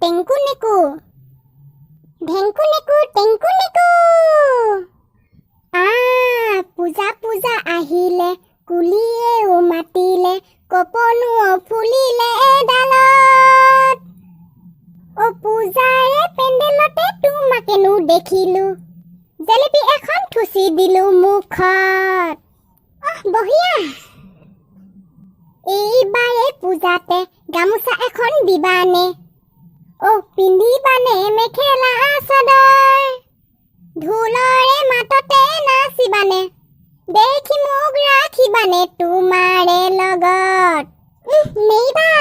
Tengku নেকু ঢেংকু নেকু Tengku নেকু পূজা পূজা আহিলে কুলিয়েও মাতিলে কপনুও ফুলিলে এডালত পূজাৰে পেণ্ডেলতে তোমাকেনো দেখিলো জেলেপি এখন থুচি দিলো মুখত বঢ়িয়া এইবাৰে পূজাতে গামোচা এখন দিবানে পিন্ধিবানে মেখেলা চাদৰ ঢোলৰে মাততে নাচিবানে দেখি মোক ৰাখিবানে তোমাৰে লগত নেইবা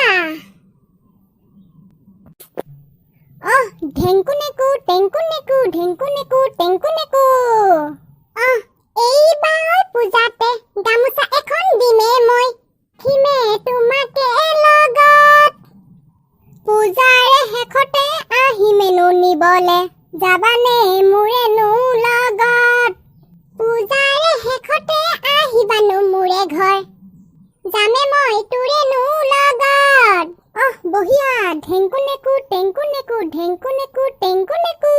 ঢেংকু নেকু টেংকু নেকু ঢেংকু নেকু টেংকু নেকু এইবাৰ পূজাতে গামোচা এখন দিমে মই থিমে তোমাকে লগত পূজাৰে শেষতে আহিমেনো নিবলে যাবানে মোৰেনো লগত পূজাৰে শেষতে আহিবানো মোৰে ঘৰ যামে মই তোৰেনো লগত বঢ়িয়া ঢেংকু নেকু টেংকু নেকু ঢেংকু নেকু টেংকু নেকু